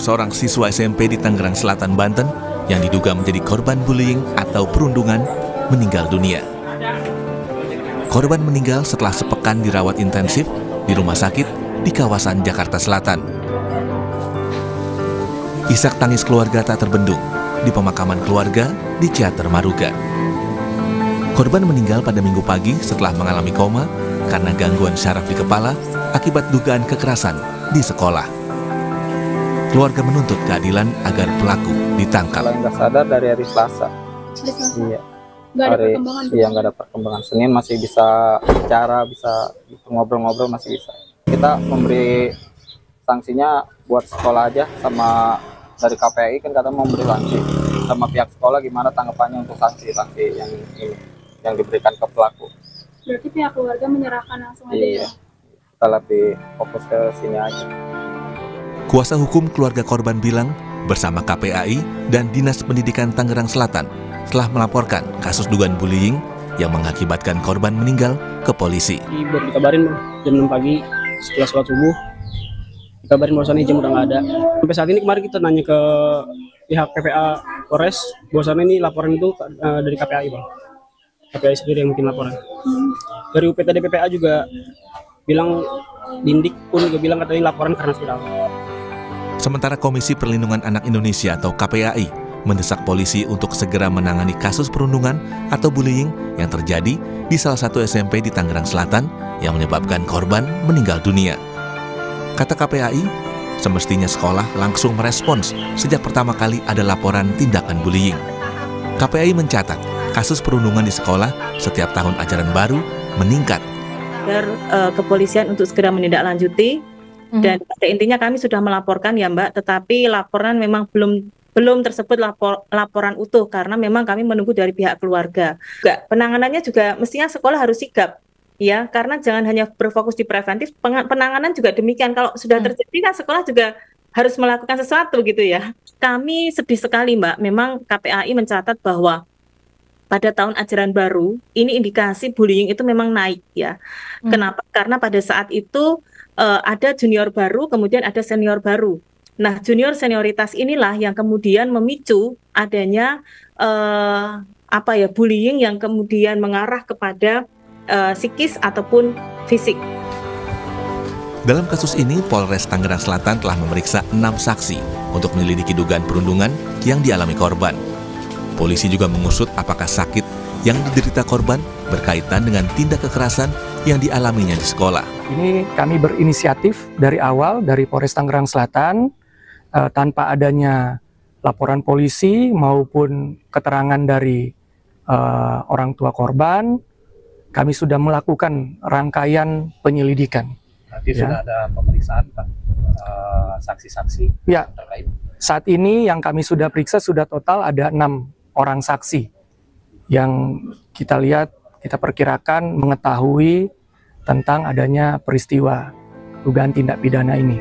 seorang siswa SMP di Tangerang Selatan, Banten, yang diduga menjadi korban bullying atau perundungan, meninggal dunia. Korban meninggal setelah sepekan dirawat intensif di rumah sakit di kawasan Jakarta Selatan. Isak tangis keluarga tak terbendung di pemakaman keluarga di Ciater Maruga. Korban meninggal pada Minggu pagi setelah mengalami koma karena gangguan syaraf di kepala akibat dugaan kekerasan di sekolah. Keluarga menuntut keadilan agar pelaku ditangkap. Kalau nggak sadar dari hari Selasa. Iya. Nggak ada perkembangan. Iya, nggak ada perkembangan. Senin masih bisa bicara, bisa ngobrol-ngobrol, masih bisa. Kita memberi sanksinya buat sekolah aja, sama dari KPI kan kata mau memberi sanksi. Sama pihak sekolah gimana tanggapannya untuk sanksi yang ini yang diberikan ke pelaku. Berarti pihak keluarga menyerahkan langsung aja Iya. ya? Kita lebih fokus ke sini aja. Kuasa hukum keluarga korban bilang bersama KPAI dan Dinas Pendidikan Tangerang Selatan telah melaporkan kasus dugaan bullying yang mengakibatkan korban meninggal ke polisi. Baru dikabarin jam 6 pagi setelah sholat subuh, dikabarin bahwasannya jam udah nggak ada. Sampai saat ini kemarin kita nanya ke pihak PPA Polres, bahwasannya ini laporan itu dari KPAI, Bang. KPAI sendiri yang bikin laporan. Dari UPTD PPA juga bilang, Dindik pun juga bilang katanya laporan karena viral. Sementara Komisi Perlindungan Anak Indonesia atau KPAI mendesak polisi untuk segera menangani kasus perundungan atau bullying yang terjadi di salah satu SMP di Tangerang Selatan yang menyebabkan korban meninggal dunia. Kata KPAI, semestinya sekolah langsung merespons sejak pertama kali ada laporan tindakan bullying. KPAI mencatat kasus perundungan di sekolah setiap tahun ajaran baru meningkat. Kepolisian untuk segera menindaklanjuti. Dan pada intinya kami sudah melaporkan ya Mbak, tetapi laporan memang belum tersebut laporan utuh karena memang kami menunggu dari pihak keluarga. Penanganannya juga mestinya sekolah harus sigap ya, karena jangan hanya berfokus di preventif, penanganan juga demikian. Kalau sudah terjadi kan sekolah juga harus melakukan sesuatu gitu ya. Kami sedih sekali Mbak, memang KPAI mencatat bahwa pada tahun ajaran baru ini indikasi bullying itu memang naik ya. Kenapa? Karena pada saat itu ada junior baru, kemudian ada senior baru. Nah, junior senioritas inilah yang kemudian memicu adanya bullying yang kemudian mengarah kepada psikis ataupun fisik. Dalam kasus ini, Polres Tangerang Selatan telah memeriksa 6 saksi untuk menyelidiki dugaan perundungan yang dialami korban. Polisi juga mengusut apakah sakit yang diderita korban berkaitan dengan tindak kekerasan yang dialaminya di sekolah. Ini kami berinisiatif dari awal dari Polres Tangerang Selatan tanpa adanya laporan polisi maupun keterangan dari orang tua korban, kami sudah melakukan rangkaian penyelidikan. Nanti sudah ada pemeriksaan Pak, saksi-saksi ya, terkait. Saat ini yang kami sudah periksa sudah total ada 6 orang saksi yang kita lihat, kita perkirakan mengetahui tentang adanya peristiwa dugaan tindak pidana ini.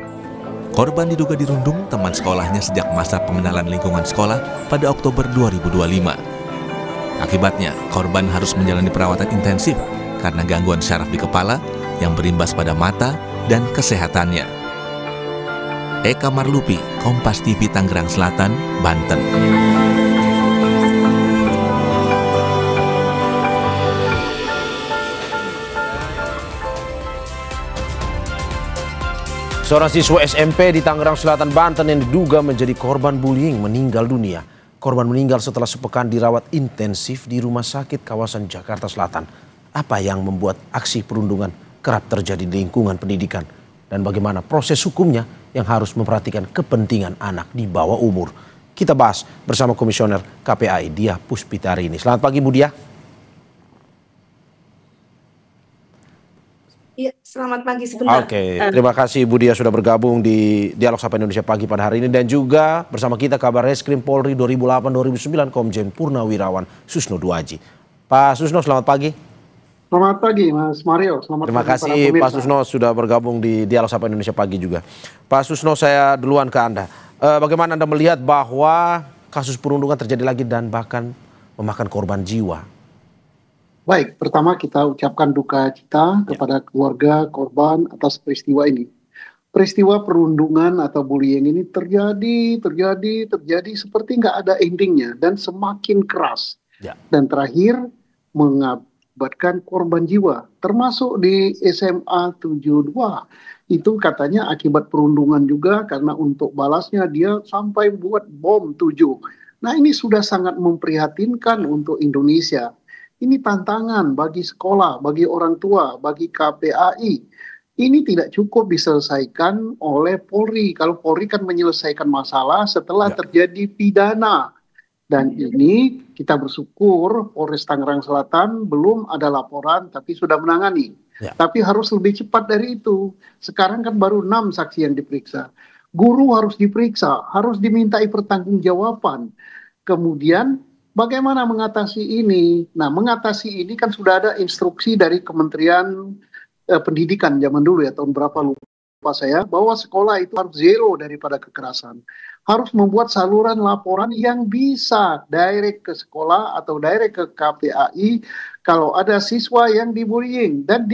Korban diduga dirundung teman sekolahnya sejak masa pengenalan lingkungan sekolah pada Oktober 2025. Akibatnya, korban harus menjalani perawatan intensif karena gangguan syaraf di kepala yang berimbas pada mata dan kesehatannya. Eka Marlupi, Kompas TV Tangerang Selatan, Banten. Seorang siswa SMP di Tangerang Selatan, Banten yang diduga menjadi korban bullying meninggal dunia. Korban meninggal setelah sepekan dirawat intensif di rumah sakit kawasan Jakarta Selatan. Apa yang membuat aksi perundungan kerap terjadi di lingkungan pendidikan? Dan bagaimana proses hukumnya yang harus memperhatikan kepentingan anak di bawah umur? Kita bahas bersama Komisioner KPAI Diah Puspitari ini. Selamat pagi Bu Diah. Iya, selamat pagi sebentar. Oke, terima kasih Bu Diah sudah bergabung di Dialog Sapa Indonesia Pagi pada hari ini. Dan juga bersama kita Kabar Reskrim Polri 2008-2009 Komjen Purnawirawan Susno Duaji. Pak Susno, selamat pagi. Selamat pagi Mas Mario. Terima kasih Pak Susno sudah bergabung di Dialog Sapa Indonesia Pagi juga. Pak Susno, saya duluan ke Anda. Bagaimana Anda melihat bahwa kasus perundungan terjadi lagi dan bahkan memakan korban jiwa? Baik, pertama kita ucapkan duka cita kepada keluarga korban atas peristiwa ini. peristiwa perundungan atau bullying ini terjadi seperti nggak ada endingnya dan semakin keras. Ya. Dan terakhir mengakibatkan korban jiwa, termasuk di SMA 72. Itu katanya akibat perundungan juga karena untuk balasnya dia sampai buat bom 7. Nah ini sudah sangat memprihatinkan untuk Indonesia. Ini tantangan bagi sekolah, bagi orang tua, bagi KPAI. Ini tidak cukup diselesaikan oleh Polri. Kalau Polri kan menyelesaikan masalah setelah terjadi pidana. Dan ini kita bersyukur Polres Tangerang Selatan belum ada laporan tapi sudah menangani. Ya. Tapi harus lebih cepat dari itu. Sekarang kan baru 6 saksi yang diperiksa. Guru harus diperiksa, harus dimintai pertanggungjawaban. Kemudian bagaimana mengatasi ini? Nah, mengatasi ini kan sudah ada instruksi dari Kementerian Pendidikan zaman dulu ya, tahun berapa lupa saya, bahwa sekolah itu harus zero daripada kekerasan. Harus membuat saluran laporan yang bisa direct ke sekolah atau direct ke KPAI kalau ada siswa yang dibullying. Dan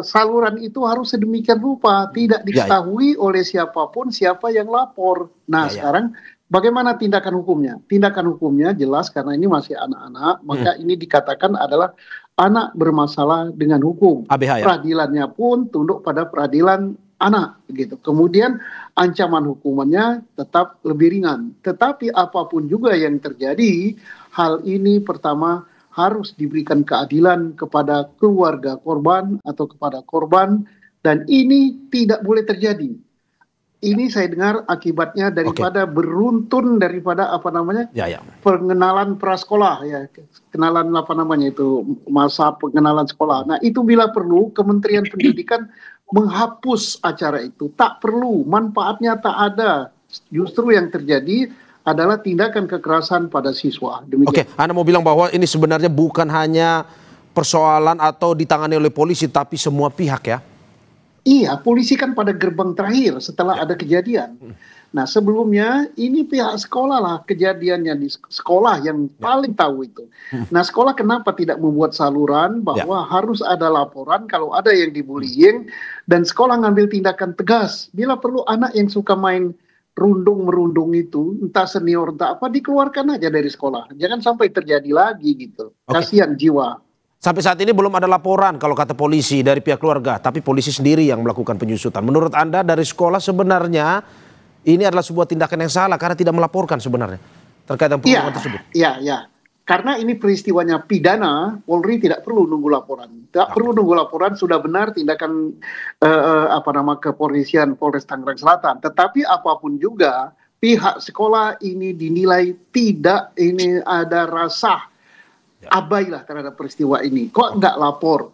saluran itu harus sedemikian rupa, tidak diketahui oleh siapapun siapa yang lapor. Nah, sekarang bagaimana tindakan hukumnya? Tindakan hukumnya jelas karena ini masih anak-anak, maka ini dikatakan adalah anak bermasalah dengan hukum. ABH, ya? Peradilannya pun tunduk pada peradilan anak gitu. Kemudian ancaman hukumannya tetap lebih ringan. Tetapi apapun juga yang terjadi, hal ini pertama harus diberikan keadilan kepada keluarga korban atau kepada korban, dan ini tidak boleh terjadi. Ini saya dengar akibatnya daripada beruntun daripada pengenalan prasekolah ya, kenalan itu masa pengenalan sekolah. Nah itu bila perlu Kementerian Pendidikan menghapus acara itu, tak perlu, manfaatnya tak ada. Justru yang terjadi adalah tindakan kekerasan pada siswa. Demikian. Anda mau bilang bahwa ini sebenarnya bukan hanya persoalan atau ditangani oleh polisi, tapi semua pihak ya? Iya, polisi kan pada gerbang terakhir setelah ada kejadian. Nah sebelumnya ini pihak sekolah lah kejadiannya di sekolah yang paling tahu itu. Nah sekolah kenapa tidak membuat saluran bahwa harus ada laporan kalau ada yang dibullying dan sekolah ngambil tindakan tegas. Bila perlu anak yang suka main merundung itu, entah senior entah apa, dikeluarkan aja dari sekolah. Jangan sampai terjadi lagi gitu. Kasihan jiwa. Sampai saat ini belum ada laporan kalau kata polisi dari pihak keluarga, tapi polisi sendiri yang melakukan penyusutan. Menurut Anda dari sekolah sebenarnya ini adalah sebuah tindakan yang salah karena tidak melaporkan sebenarnya terkait dengan perundungan tersebut. Iya. Karena ini peristiwanya pidana, Polri tidak perlu nunggu laporan. Tidak perlu nunggu laporan, sudah benar tindakan kepolisian Polres Tangerang Selatan. Tetapi apapun juga pihak sekolah ini dinilai tidak ini ada rasa abailah terhadap peristiwa ini. Kok nggak lapor?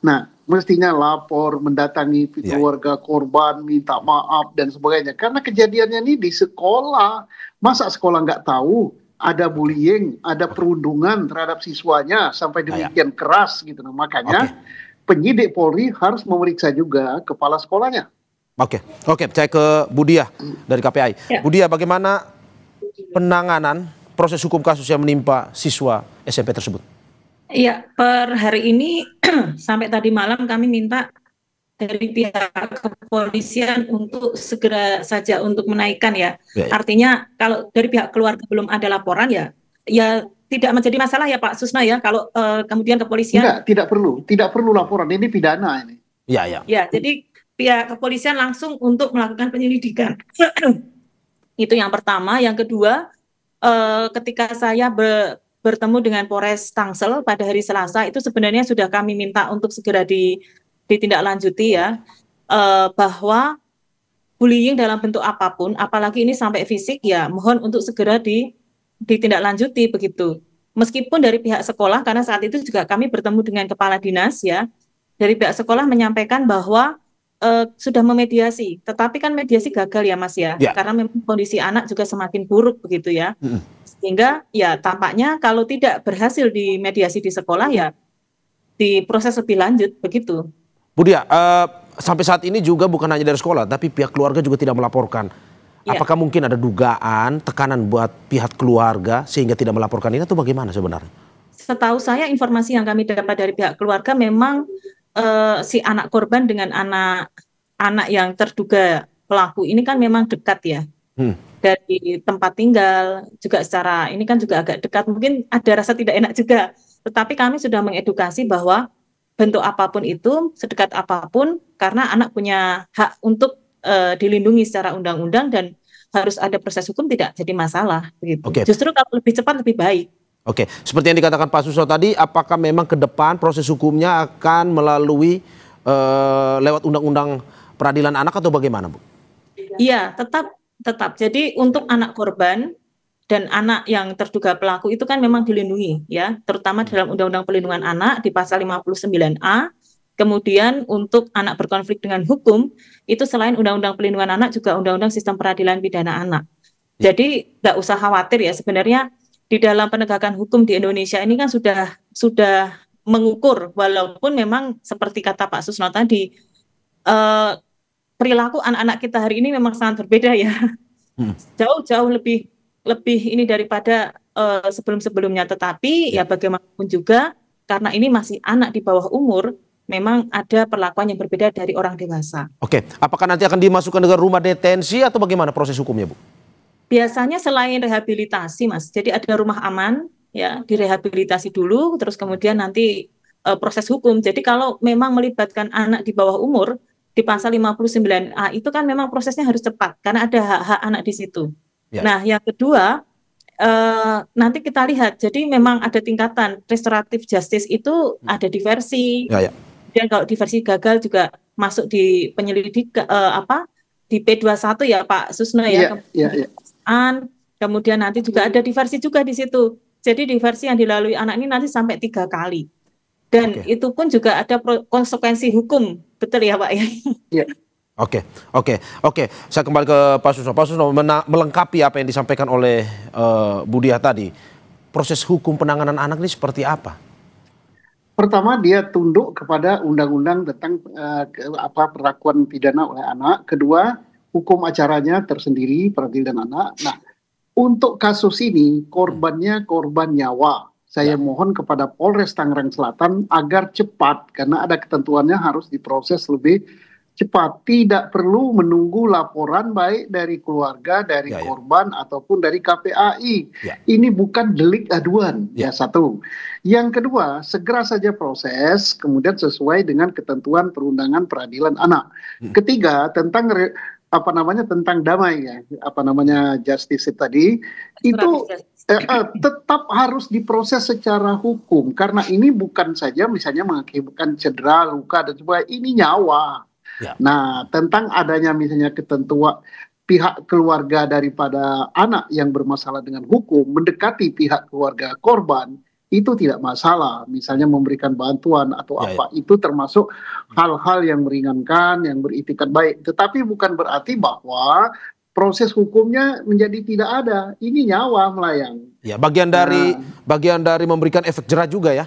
Nah, mestinya lapor, mendatangi keluarga korban, minta maaf dan sebagainya. Karena kejadiannya ini di sekolah. Masa sekolah nggak tahu ada bullying, ada perundungan terhadap siswanya sampai demikian keras gitu. Nah, makanya penyidik Polri harus memeriksa juga kepala sekolahnya. Oke, saya ke Budia dari KPAI. Budia, bagaimana penanganan proses hukum kasus yang menimpa siswa SMP tersebut? Iya, per hari ini sampai tadi malam kami minta dari pihak kepolisian untuk segera saja untuk menaikkan ya. Artinya kalau dari pihak keluarga belum ada laporan ya tidak menjadi masalah ya Pak Susna ya. Kalau kemudian kepolisian tidak perlu laporan, ini pidana ini. Ya, jadi pihak kepolisian langsung untuk melakukan penyelidikan. Itu yang pertama. Yang kedua, ketika saya bertemu dengan Polres Tangsel pada hari Selasa, itu sebenarnya sudah kami minta untuk segera ditindaklanjuti ya, bahwa bullying dalam bentuk apapun, apalagi ini sampai fisik ya, mohon untuk segera ditindaklanjuti begitu. Meskipun dari pihak sekolah, karena saat itu juga kami bertemu dengan kepala dinas ya, dari pihak sekolah menyampaikan bahwa sudah memediasi, tetapi kan mediasi gagal ya Mas ya, karena memang kondisi anak juga semakin buruk begitu ya, sehingga ya tampaknya kalau tidak berhasil di mediasi di sekolah ya diproses lebih lanjut begitu. Budia, sampai saat ini juga bukan hanya dari sekolah, tapi pihak keluarga juga tidak melaporkan. Apakah mungkin ada dugaan, tekanan buat pihak keluarga sehingga tidak melaporkan ini atau bagaimana sebenarnya? Setahu saya informasi yang kami dapat dari pihak keluarga memang si anak korban dengan anak anak yang terduga pelaku ini kan memang dekat ya. Dari tempat tinggal juga secara ini kan juga agak dekat, mungkin ada rasa tidak enak juga. Tetapi kami sudah mengedukasi bahwa bentuk apapun itu, sedekat apapun, karena anak punya hak untuk dilindungi secara undang-undang dan harus ada proses hukum, tidak jadi masalah begitu. Justru kalau lebih cepat lebih baik. Oke, seperti yang dikatakan Pak Susno tadi, apakah memang ke depan proses hukumnya akan melalui lewat undang-undang peradilan anak atau bagaimana, Bu? Iya, tetap. Jadi untuk anak korban dan anak yang terduga pelaku itu kan memang dilindungi ya, terutama dalam Undang-Undang Perlindungan Anak di pasal 59A. Kemudian untuk anak berkonflik dengan hukum itu selain Undang-Undang Perlindungan Anak juga Undang-Undang Sistem Peradilan Pidana Anak. Jadi nggak usah khawatir ya, sebenarnya di dalam penegakan hukum di Indonesia ini kan sudah mengukur, walaupun memang seperti kata Pak Susno tadi, perilaku anak-anak kita hari ini memang sangat berbeda ya, jauh lebih ini daripada sebelum-sebelumnya. Tetapi ya bagaimanapun juga karena ini masih anak di bawah umur, memang ada perlakuan yang berbeda dari orang dewasa. Oke, apakah nanti akan dimasukkan ke rumah detensi atau bagaimana proses hukumnya, Bu? Biasanya selain rehabilitasi, Mas, jadi ada rumah aman ya, direhabilitasi dulu, terus kemudian nanti proses hukum. Jadi kalau memang melibatkan anak di bawah umur, di pasal 59A itu kan memang prosesnya harus cepat karena ada hak-hak anak di situ. Ya. Nah, yang kedua nanti kita lihat. Jadi memang ada tingkatan restoratif justice itu ada diversi. Dan kalau diversi gagal juga masuk di penyelidik di P21 ya Pak Susno ya. Kemudian nanti juga ada diversi juga di situ. Jadi diversi yang dilalui anak ini nanti sampai 3 kali. Dan itu pun juga ada konsekuensi hukum, betul ya Pak ya? Oke. Saya kembali ke Pak Susno. Pak Susno, melengkapi apa yang disampaikan oleh Bu Diah tadi, proses hukum penanganan anak ini seperti apa? Pertama, dia tunduk kepada undang-undang tentang perlakuan pidana oleh anak. Kedua, hukum acaranya tersendiri peradilan anak. Nah, untuk kasus ini korbannya korban nyawa. Saya mohon kepada Polres Tangerang Selatan agar cepat, karena ada ketentuannya harus diproses lebih cepat. Tidak perlu menunggu laporan baik dari keluarga, dari korban, ataupun dari KPAI. Ini bukan delik aduan, ya satu. Yang kedua, segera saja proses, kemudian sesuai dengan ketentuan perundangan peradilan anak. Ketiga, tentang tentang damai ya, justice tadi, itu tetap harus diproses secara hukum, karena ini bukan saja misalnya mengakibatkan cedera, luka dan sebagainya, ini nyawa. Nah, tentang adanya misalnya ketentuan pihak keluarga daripada anak yang bermasalah dengan hukum mendekati pihak keluarga korban, itu tidak masalah, misalnya memberikan bantuan atau itu termasuk hal-hal yang meringankan, yang beritikat baik. Tetapi bukan berarti bahwa proses hukumnya menjadi tidak ada. Ini nyawa melayang. Ya, bagian dari memberikan efek jerah juga ya.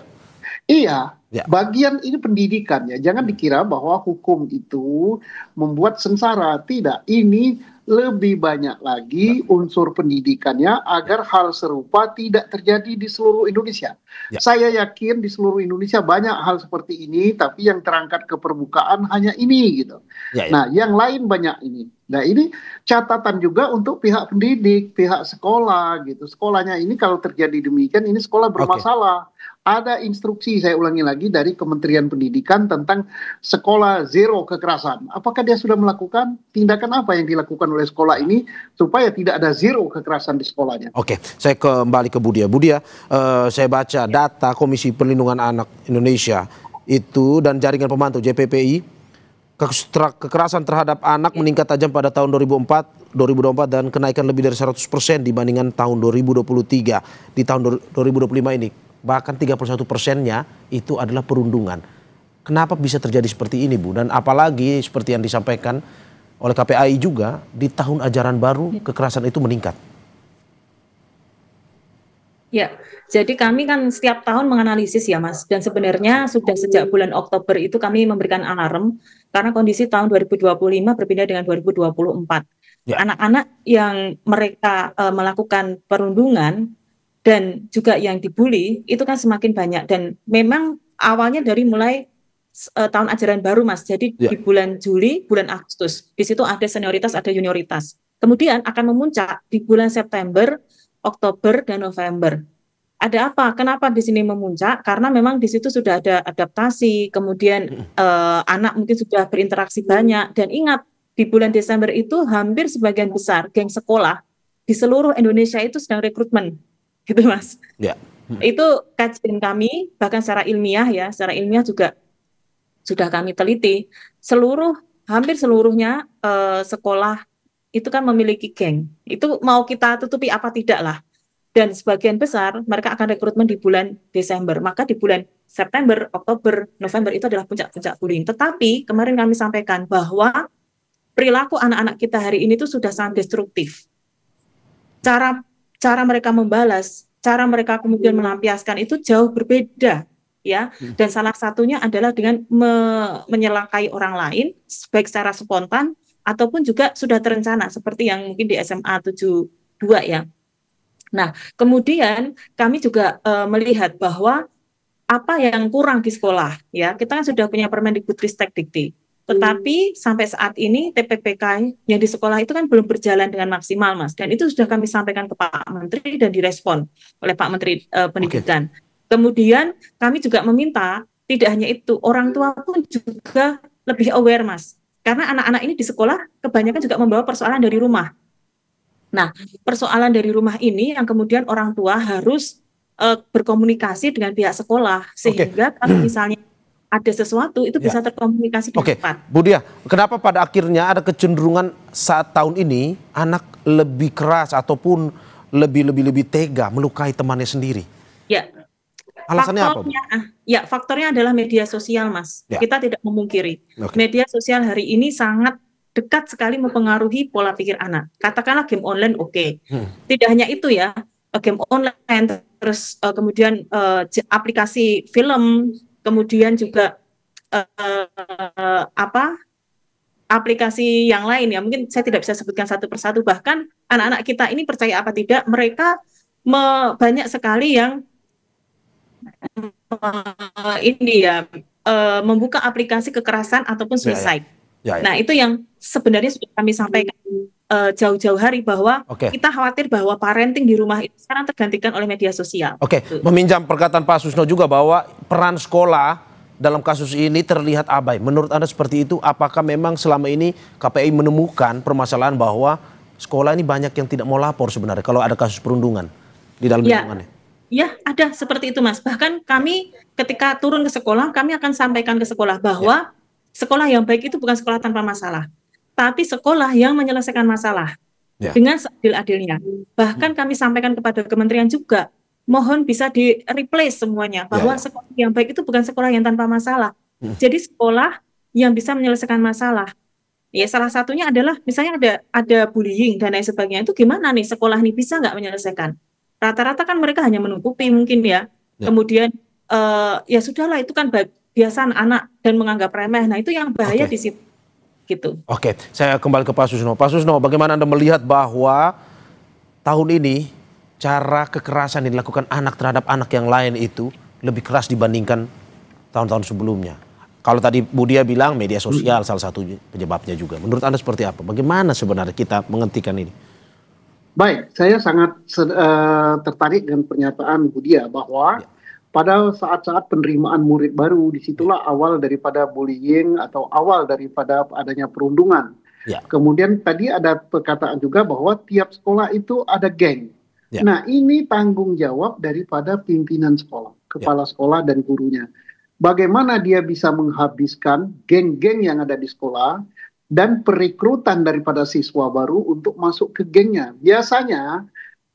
Iya, bagian ini pendidikan ya. Jangan dikira bahwa hukum itu membuat sengsara. Tidak, ini lebih banyak lagi unsur pendidikannya agar hal serupa tidak terjadi di seluruh Indonesia. Saya yakin di seluruh Indonesia banyak hal seperti ini, tapi yang terangkat ke permukaan hanya ini gitu. Nah, yang lain banyak ini. Nah, ini catatan juga untuk pihak pendidik, pihak sekolah gitu. Sekolahnya ini kalau terjadi demikian, ini sekolah bermasalah. Ada instruksi, saya ulangi lagi, dari Kementerian Pendidikan tentang sekolah zero kekerasan. Apakah dia sudah melakukan tindakan apa yang dilakukan oleh sekolah ini supaya tidak ada zero kekerasan di sekolahnya? Oke, saya kembali ke Bu Diah. Bu Diah, saya baca data Komisi Perlindungan Anak Indonesia itu dan Jaringan Pemantau JPPI, kekerasan terhadap anak meningkat tajam pada tahun 2024 dan kenaikan lebih dari 100% dibandingkan tahun 2023. Di tahun 2025 ini bahkan 31%-nya itu adalah perundungan. Kenapa bisa terjadi seperti ini, Bu? Dan apalagi seperti yang disampaikan oleh KPAI juga, di tahun ajaran baru kekerasan itu meningkat. Ya, jadi kami kan setiap tahun menganalisis ya Mas, dan sebenarnya sudah sejak bulan Oktober itu kami memberikan alarm karena kondisi tahun 2025 berbeda dengan 2024. Anak-anak yang mereka melakukan perundungan dan juga yang dibully itu kan semakin banyak, dan memang awalnya dari mulai tahun ajaran baru, Mas. Jadi Ya. di bulan Juli, bulan Agustus. Di situ ada senioritas, ada junioritas. Kemudian akan memuncak di bulan September, Oktober, dan November. Ada apa? Kenapa di sini memuncak? Karena memang di situ sudah ada adaptasi, kemudian anak mungkin sudah berinteraksi banyak. Dan ingat, di bulan Desember itu hampir sebagian besar geng sekolah di seluruh Indonesia itu sedang rekrutmen, gitu Mas. Ya. Itu kajian kami, bahkan secara ilmiah juga sudah kami teliti. Hampir seluruhnya sekolah itu kan memiliki geng. Itu mau kita tutupi apa tidak lah. Dan sebagian besar mereka akan rekrutmen di bulan Desember. Maka di bulan September, Oktober, November itu adalah puncak-puncak bullying. Tetapi kemarin kami sampaikan bahwa perilaku anak-anak kita hari ini itu sudah sangat destruktif. Cara mereka membalas, cara mereka kemudian melampiaskan itu jauh berbeda, ya. Dan salah satunya adalah dengan menyelakai orang lain, baik secara spontan ataupun juga sudah terencana, seperti yang mungkin di SMA 72 ya. Nah, kemudian kami juga melihat bahwa apa yang kurang di sekolah, ya, kita kan sudah punya Permendikbudristek-Dikti, tetapi sampai saat ini TPPK yang di sekolah itu kan belum berjalan dengan maksimal, Mas, dan itu sudah kami sampaikan ke Pak Menteri dan direspon oleh Pak Menteri Pendidikan. Kemudian kami juga meminta, tidak hanya itu, orang tua pun juga lebih aware, Mas, karena anak-anak ini di sekolah kebanyakan juga membawa persoalan dari rumah. Nah, persoalan dari rumah ini yang kemudian orang tua harus berkomunikasi dengan pihak sekolah, sehingga kalau misalnya ada sesuatu itu bisa terkomunikasi dengan cepat. Bu Dia, kenapa pada akhirnya ada kecenderungan saat tahun ini anak lebih keras ataupun lebih tega melukai temannya sendiri? Ya. Alasannya apa, Bu? Ya, faktornya adalah media sosial, Mas. Ya. Kita tidak memungkiri. Media sosial hari ini sangat dekat sekali mempengaruhi pola pikir anak. Katakanlah game online, Tidak hanya itu ya, game online, terus kemudian aplikasi film, kemudian juga aplikasi yang lain ya. Mungkin saya tidak bisa sebutkan satu persatu. Bahkan anak-anak kita ini percaya apa tidak, mereka banyak sekali yang membuka aplikasi kekerasan ataupun suicide. Nah, itu yang sebenarnya sudah kami sampaikan jauh-jauh hari bahwa kita khawatir bahwa parenting di rumah itu sekarang tergantikan oleh media sosial. Meminjam perkataan Pak Susno juga bahwa peran sekolah dalam kasus ini terlihat abai. Menurut Anda seperti itu? Apakah memang selama ini KPI menemukan permasalahan bahwa sekolah ini banyak yang tidak mau lapor sebenarnya kalau ada kasus perundungan di dalam lingkungannya? Ya, ada seperti itu, Mas. Bahkan kami ketika turun ke sekolah, kami akan sampaikan ke sekolah bahwa sekolah yang baik itu bukan sekolah tanpa masalah, tapi sekolah yang menyelesaikan masalah dengan seadil-adilnya. Bahkan kami sampaikan kepada kementerian juga, mohon bisa di-replace semuanya, bahwa sekolah yang baik itu bukan sekolah yang tanpa masalah. Jadi sekolah yang bisa menyelesaikan masalah. Ya, salah satunya adalah misalnya ada bullying dan lain sebagainya. Itu gimana nih sekolah ini bisa nggak menyelesaikan? Rata-rata kan mereka hanya menutupi mungkin ya. Kemudian ya sudahlah, itu kan biasa anak dan menganggap remeh. Nah, itu yang bahaya di situ. Gitu. Saya kembali ke Pak Susno. Pak Susno, bagaimana Anda melihat bahwa tahun ini cara kekerasan yang dilakukan anak terhadap anak yang lain itu lebih keras dibandingkan tahun-tahun sebelumnya? Kalau tadi Bu Dia bilang media sosial salah satu penyebabnya juga. Menurut Anda seperti apa? Bagaimana sebenarnya kita menghentikan ini? Baik, saya sangat tertarik dengan pernyataan Bu Dia bahwa pada saat-saat penerimaan murid baru, disitulah awal daripada bullying atau awal daripada adanya perundungan. Kemudian tadi ada perkataan juga bahwa tiap sekolah itu ada geng. Nah, ini tanggung jawab daripada pimpinan sekolah, kepala sekolah dan gurunya. Bagaimana dia bisa menghabiskan geng-geng yang ada di sekolah dan perekrutan daripada siswa baru untuk masuk ke gengnya. Biasanya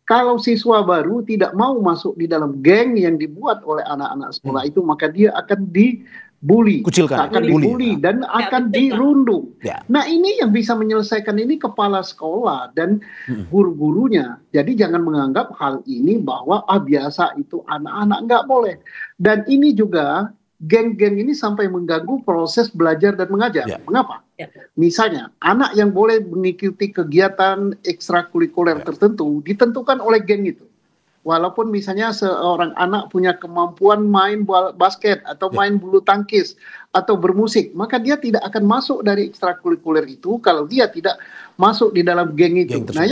kalau siswa baru tidak mau masuk di dalam geng yang dibuat oleh anak-anak sekolah itu, maka dia akan dibully, dibully dan akan dirundung. Nah, ini yang bisa menyelesaikan ini kepala sekolah dan guru-gurunya. Jadi jangan menganggap hal ini bahwa biasa itu anak-anak nggak boleh. Dan ini juga geng-geng ini sampai mengganggu proses belajar dan mengajar. Mengapa? Misalnya, anak yang boleh mengikuti kegiatan ekstrakurikuler tertentu ditentukan oleh geng itu. walaupun misalnya seorang anak punya kemampuan main basket atau main bulu tangkis atau bermusik, maka dia tidak akan masuk dari ekstrakurikuler itu kalau dia tidak masuk di dalam geng itu. Nah,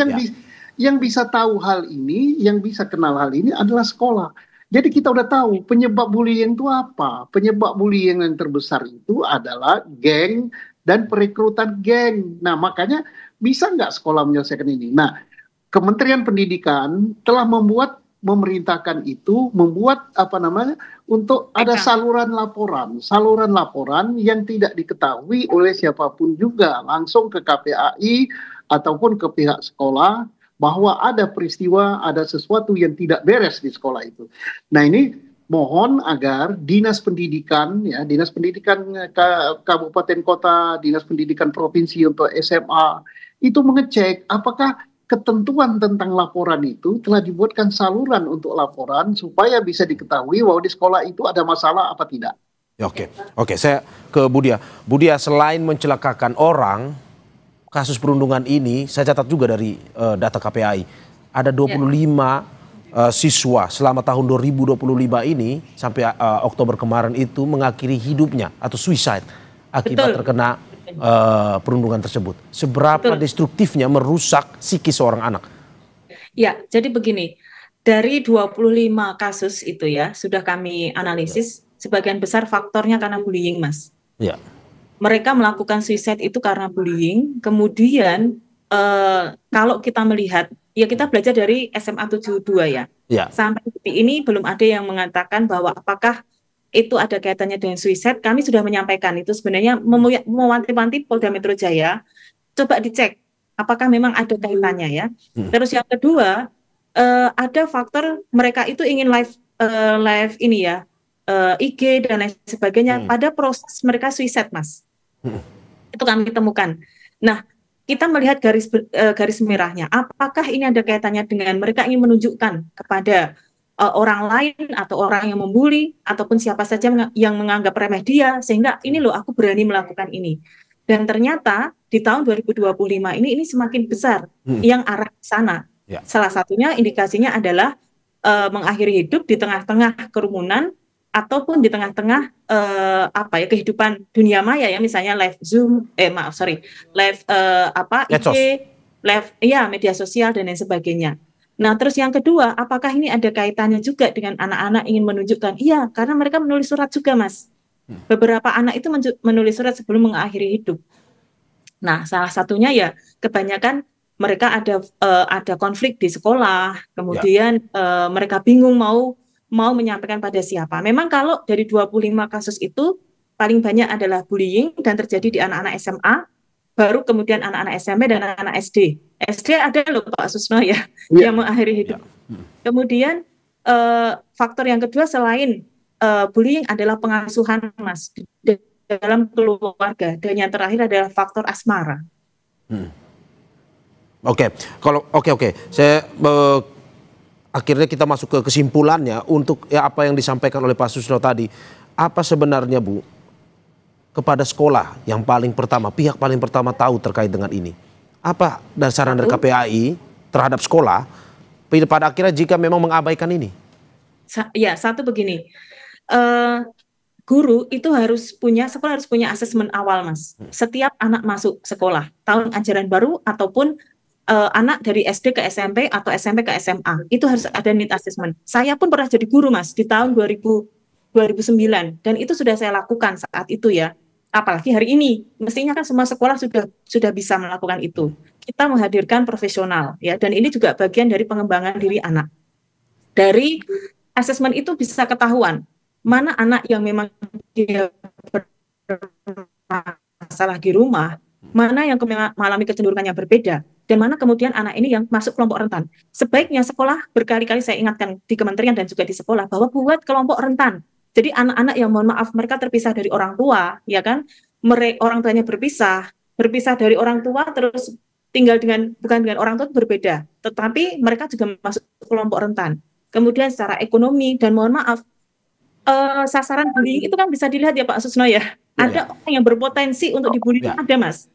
yang bisa tahu hal ini, yang bisa kenal hal ini adalah sekolah. Jadi kita udah tahu penyebab bullying itu apa. Penyebab bullying yang terbesar itu adalah geng dan perekrutan geng. Nah, makanya bisa nggak sekolah menyelesaikan ini? Nah, Kementerian Pendidikan telah memerintahkan itu, membuat untuk ada saluran laporan yang tidak diketahui oleh siapapun juga, langsung ke KPAI ataupun ke pihak sekolah bahwa ada peristiwa, ada sesuatu yang tidak beres di sekolah itu. Nah, ini mohon agar Dinas Pendidikan Kabupaten Kota, Dinas Pendidikan Provinsi untuk SMA itu mengecek apakah ketentuan tentang laporan itu telah dibuatkan saluran untuk laporan supaya bisa diketahui bahwa di sekolah itu ada masalah apa tidak. Oke, saya ke Budia. Budia, selain mencelakakan orang, kasus perundungan ini saya catat juga dari data KPAI ada 25 siswa selama tahun 2025 ini sampai Oktober kemarin itu mengakhiri hidupnya atau suicide akibat terkena perundungan tersebut. Seberapa destruktifnya merusak psikis seorang anak? Ya, jadi begini, dari 25 kasus itu ya sudah kami analisis, sebagian besar faktornya karena bullying, Mas. Ya. Mereka melakukan suicide itu karena bullying. Kemudian kalau kita melihat, ya kita belajar dari SMA 72 ya. Sampai detik ini belum ada yang mengatakan bahwa apakah itu ada kaitannya dengan suicide. Kami sudah menyampaikan itu sebenarnya mewanti-wanti Polda Metro Jaya, coba dicek apakah memang ada kaitannya ya. Terus yang kedua, ada faktor mereka itu ingin live ini ya, IG dan lain sebagainya pada proses mereka suicide, Mas. Itu kami temukan. Nah, kita melihat garis merahnya. Apakah ini ada kaitannya dengan mereka ingin menunjukkan kepada orang lain atau orang yang membuli ataupun siapa saja yang menganggap remeh dia, sehingga ini loh aku berani melakukan ini. Dan ternyata di tahun 2025 ini semakin besar yang arah ke sana. Salah satunya indikasinya adalah mengakhiri hidup di tengah-tengah kerumunan ataupun di tengah-tengah kehidupan dunia maya ya, misalnya live Zoom, live IG, live media sosial dan lain sebagainya. Nah, terus yang kedua, apakah ini ada kaitannya juga dengan anak-anak ingin menunjukkan? Iya, karena mereka menulis surat juga, Mas. Beberapa anak itu menulis surat sebelum mengakhiri hidup. Nah, salah satunya ya kebanyakan mereka ada konflik di sekolah, kemudian mereka bingung mau menyampaikan pada siapa. Memang kalau dari 25 kasus itu paling banyak adalah bullying dan terjadi di anak-anak SMA, baru kemudian anak-anak SMP dan anak-anak SD. SD ada loh Pak Susno ya, yang mengakhiri hidup. Kemudian faktor yang kedua selain bullying adalah pengasuhan, Mas, di dalam keluarga. Dan yang terakhir adalah faktor asmara. Oke. Saya akhirnya kita masuk ke kesimpulannya untuk apa yang disampaikan oleh Pak Susno tadi. Apa sebenarnya, Bu, kepada sekolah yang pihak paling pertama tahu terkait dengan ini? Apa dasar dari KPAI terhadap sekolah pada akhirnya jika memang mengabaikan ini? Satu begini, guru itu sekolah harus punya asesmen awal, Mas. Setiap anak masuk sekolah, tahun ajaran baru ataupun anak dari SD ke SMP atau SMP ke SMA, itu harus ada need assessment. Saya pun pernah jadi guru, Mas, di tahun 2009, dan itu sudah saya lakukan saat itu ya. Apalagi hari ini, mestinya kan semua sekolah sudah bisa melakukan itu. Kita menghadirkan profesional ya, dan ini juga bagian dari pengembangan diri anak. Dari asesmen itu bisa ketahuan mana anak yang memang dia bermasalah di rumah, mana yang mengalami kecenderungan yang berbeda, dan mana kemudian anak ini yang masuk kelompok rentan. Sebaiknya sekolah, berkali-kali saya ingatkan di kementerian dan juga di sekolah, bahwa buat kelompok rentan. Jadi anak-anak yang mohon maaf mereka terpisah dari orang tua, ya kan? Orang tuanya berpisah dari orang tua, terus tinggal bukan dengan orang tua itu berbeda, tetapi mereka juga masuk kelompok rentan. Kemudian secara ekonomi dan mohon maaf, sasaran bullying itu kan bisa dilihat ya Pak Susno ya. Ada orang yang berpotensi untuk dibully, ada, Mas.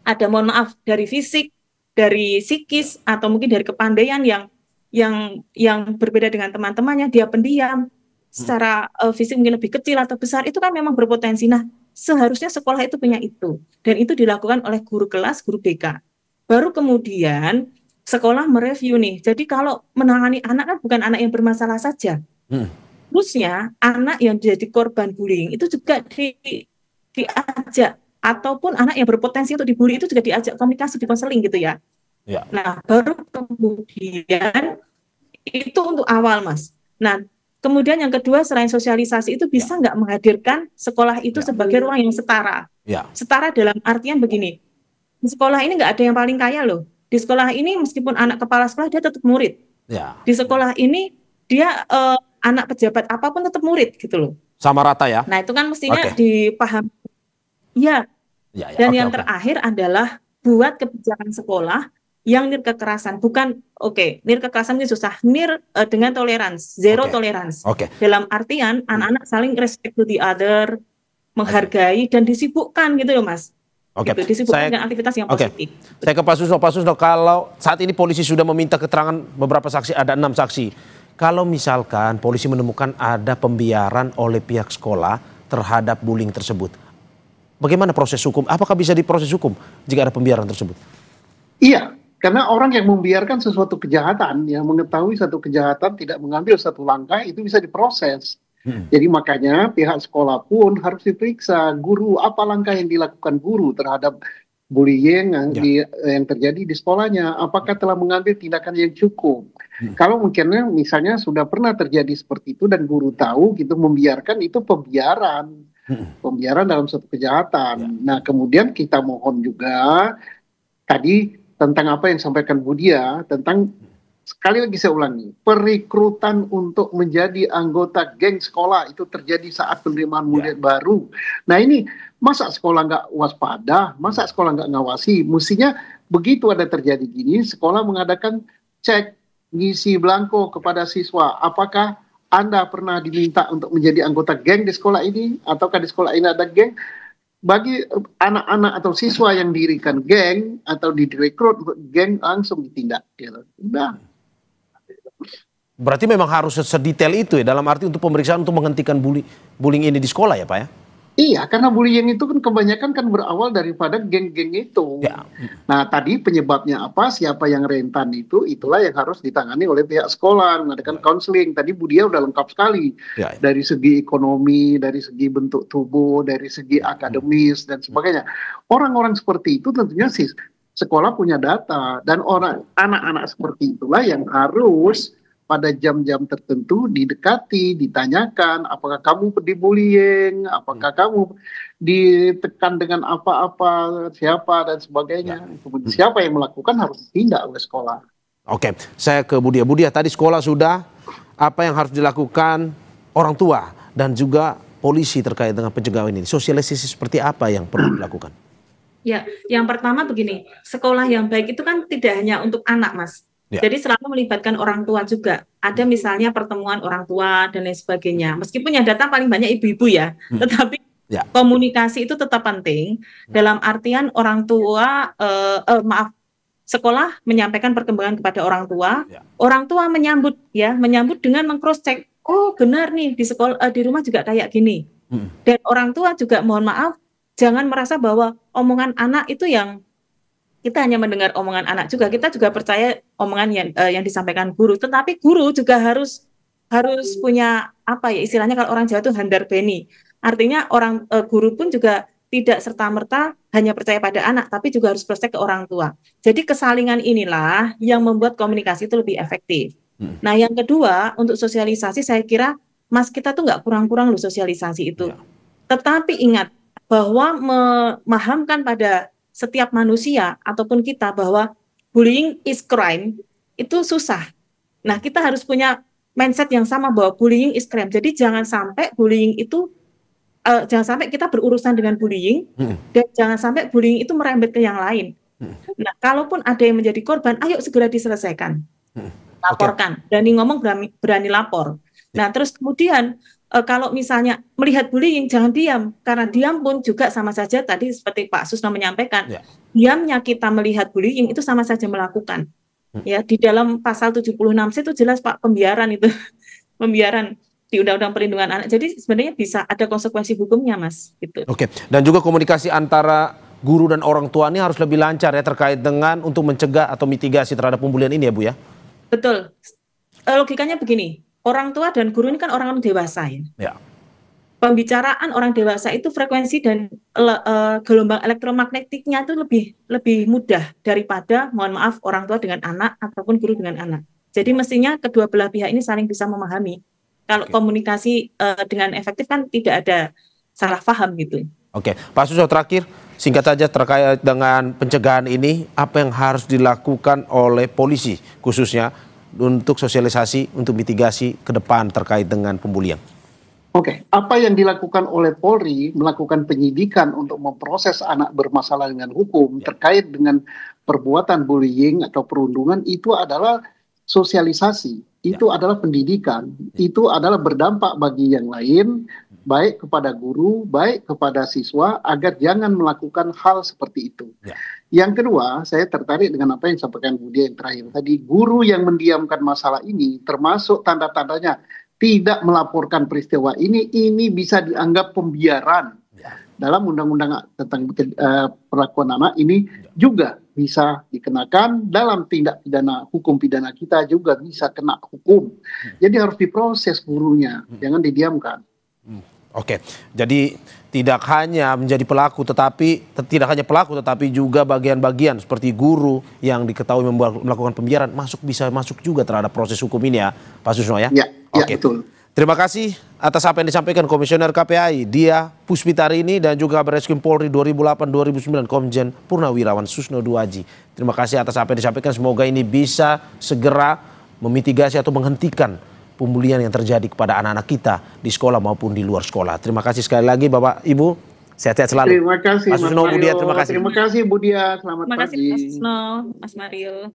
Ada mohon maaf dari fisik, dari psikis, atau mungkin dari kepandaian yang yang berbeda dengan teman-temannya, dia pendiam, secara fisik mungkin lebih kecil atau besar, itu kan memang berpotensi. Nah, seharusnya sekolah itu punya itu, dan itu dilakukan oleh guru kelas, guru BK. Baru kemudian sekolah mereview nih. Jadi kalau menangani anak kan bukan anak yang bermasalah saja. Terusnya anak yang jadi korban bullying itu juga diajak, ataupun anak yang berpotensi untuk dibully itu juga diajak komunikasi, di konseling gitu ya. Nah, baru kemudian itu untuk awal, Mas. Nah, kemudian yang kedua, selain sosialisasi itu bisa nggak menghadirkan sekolah itu sebagai ruang yang setara. Setara dalam artian begini, di sekolah ini nggak ada yang paling kaya loh. Di sekolah ini meskipun anak kepala sekolah dia tetap murid. Di sekolah ini dia anak pejabat apapun tetap murid gitu loh. Sama rata ya? Nah itu kan mestinya dipahami. Ya. Dan yang terakhir adalah buat kebijakan sekolah yang nir kekerasan, bukan nir kekerasan itu susah, nir dengan toleransi, zero toleransi. Dalam artian anak-anak saling respect to the other, menghargai dan disibukkan gitu loh, Mas. Gitu, disibukkan dengan aktivitas yang positif. Saya ke Pak Susno, kalau saat ini polisi sudah meminta keterangan beberapa saksi, ada 6 saksi. Kalau misalkan polisi menemukan ada pembiaran oleh pihak sekolah terhadap bullying tersebut, bagaimana proses hukum? Apakah bisa diproses hukum jika ada pembiaran tersebut? Iya. Karena orang yang membiarkan sesuatu kejahatan, yang mengetahui satu kejahatan tidak mengambil satu langkah, itu bisa diproses. Jadi makanya pihak sekolah pun harus diperiksa, guru apa langkah yang dilakukan guru terhadap bullying yang terjadi di sekolahnya, apakah telah mengambil tindakan yang cukup. Kalau mungkin misalnya sudah pernah terjadi seperti itu dan guru tahu gitu, membiarkan itu pembiaran dalam suatu kejahatan. Nah kemudian kita mohon juga tadi tentang apa yang disampaikan Budia, tentang, sekali lagi saya ulangi, perekrutan untuk menjadi anggota geng sekolah itu terjadi saat penerimaan murid baru. Nah ini, masa sekolah nggak waspada, masa sekolah nggak ngawasi, mestinya begitu ada terjadi gini, sekolah mengadakan cek, ngisi belangko kepada siswa, apakah Anda pernah diminta untuk menjadi anggota geng di sekolah ini, ataukah di sekolah ini ada geng. Bagi anak-anak atau siswa yang dirikan geng atau direkrut untuk geng langsung ditindak. Udah. Berarti memang harus sedetail itu ya, dalam arti untuk pemeriksaan untuk menghentikan bullying ini di sekolah ya Pak ya? Iya, karena bullying itu kan kebanyakan kan berawal daripada geng-geng itu. Nah tadi penyebabnya apa, siapa yang rentan itu, itulah yang harus ditangani oleh pihak sekolah, mengadakan konseling. Tadi Budia udah lengkap sekali. Dari segi ekonomi, dari segi bentuk tubuh, dari segi akademis dan sebagainya. Orang-orang seperti itu tentunya sih sekolah punya data, dan anak-anak seperti itulah yang harus pada jam-jam tertentu didekati, ditanyakan, apakah kamu dibullying, apakah kamu ditekan dengan apa-apa, siapa dan sebagainya. Kemudian siapa yang melakukan harus ditindak oleh sekolah. Saya ke Budia. Budia, tadi sekolah sudah, apa yang harus dilakukan orang tua dan juga polisi terkait dengan pencegahan ini? Sosialisasi seperti apa yang perlu dilakukan? Ya, yang pertama begini, sekolah yang baik itu kan tidak hanya untuk anak, Mas. Jadi selalu melibatkan orang tua juga. Ada misalnya pertemuan orang tua dan lain sebagainya. Meskipun yang datang paling banyak ibu-ibu ya, tetapi komunikasi itu tetap penting. Dalam artian orang tua, sekolah menyampaikan perkembangan kepada orang tua. Orang tua menyambut dengan meng-cross check. Oh benar nih di sekolah, di rumah juga kayak gini. Dan orang tua juga mohon maaf, jangan merasa bahwa omongan anak itu yang kita hanya mendengar omongan anak juga, kita juga percaya omongan yang disampaikan guru. Tetapi guru juga harus punya apa ya istilahnya, kalau orang Jawa itu handar beni. Artinya guru pun juga tidak serta-merta hanya percaya pada anak, tapi juga harus praktek ke orang tua. Jadi kesalingan inilah yang membuat komunikasi itu lebih efektif. Nah yang kedua, untuk sosialisasi saya kira Mas kita tuh nggak kurang-kurang loh sosialisasi itu. Tetapi ingat bahwa memahamkan pada setiap manusia ataupun kita bahwa bullying is crime itu susah. Nah, kita harus punya mindset yang sama bahwa bullying is crime. Jadi jangan sampai bullying itu jangan sampai kita berurusan dengan bullying dan jangan sampai bullying itu merembet ke yang lain. Nah, kalaupun ada yang menjadi korban, ayo segera diselesaikan. Laporkan. Berani ngomong, berani lapor. Nah, terus kemudian kalau misalnya melihat bullying jangan diam, karena diam pun juga sama saja tadi seperti Pak Susno menyampaikan, diamnya kita melihat bullying itu sama saja melakukan. Ya, di dalam pasal 76C itu jelas Pak, pembiaran itu. Pembiaran di Undang-Undang Perlindungan Anak. Jadi sebenarnya bisa ada konsekuensi hukumnya, Mas, gitu. Oke, dan juga komunikasi antara guru dan orang tua ini harus lebih lancar ya terkait dengan untuk mencegah atau mitigasi terhadap pembulian ini ya Bu ya? Betul. Logikanya begini, orang tua dan guru ini kan orang dewasa ya. Ya. Pembicaraan orang dewasa itu frekuensi dan gelombang elektromagnetiknya itu lebih mudah daripada, mohon maaf, orang tua dengan anak ataupun guru dengan anak. Jadi mestinya kedua belah pihak ini saling bisa memahami. Kalau komunikasi dengan efektif kan tidak ada salah paham gitu. Oke, Pak Susno terakhir, singkat saja terkait dengan pencegahan ini, apa yang harus dilakukan oleh polisi khususnya untuk sosialisasi, untuk mitigasi ke depan terkait dengan pembulian? Oke, apa yang dilakukan oleh Polri melakukan penyidikan untuk memproses anak bermasalah dengan hukum terkait dengan perbuatan bullying atau perundungan itu adalah sosialisasi, itu adalah pendidikan, itu adalah berdampak bagi yang lain, baik kepada guru, baik kepada siswa, agar jangan melakukan hal seperti itu. Yang kedua, saya tertarik dengan apa yang disampaikan Bu Dia yang terakhir tadi, guru yang mendiamkan masalah ini termasuk tanda-tandanya tidak melaporkan peristiwa ini bisa dianggap pembiaran. Dalam undang-undang tentang perlakuan anak ini juga bisa dikenakan, dalam tindak pidana hukum pidana kita juga bisa kena hukum. Jadi harus diproses gurunya, jangan didiamkan. Oke, jadi tidak hanya menjadi pelaku tetapi juga bagian-bagian seperti guru yang diketahui melakukan pembiaran bisa masuk juga terhadap proses hukum ini ya, Pak Susno ya. Ya, oke. Betul. Terima kasih atas apa yang disampaikan Komisioner KPAI Dia Puspitarini dan juga Barreskrim Polri 2008-2009 Komjen Purnawirawan Susno Duaji. Terima kasih atas apa yang disampaikan. Semoga ini bisa segera memitigasi atau menghentikan pembulian yang terjadi kepada anak-anak kita di sekolah maupun di luar sekolah. Terima kasih sekali lagi Bapak Ibu. Sehat-sehat selalu. Terima kasih Mas Susno, Bu Dia, terima kasih. Terima kasih Bu Dia. Selamat Terima kasih pagi. Mas Susno, Mas Mario.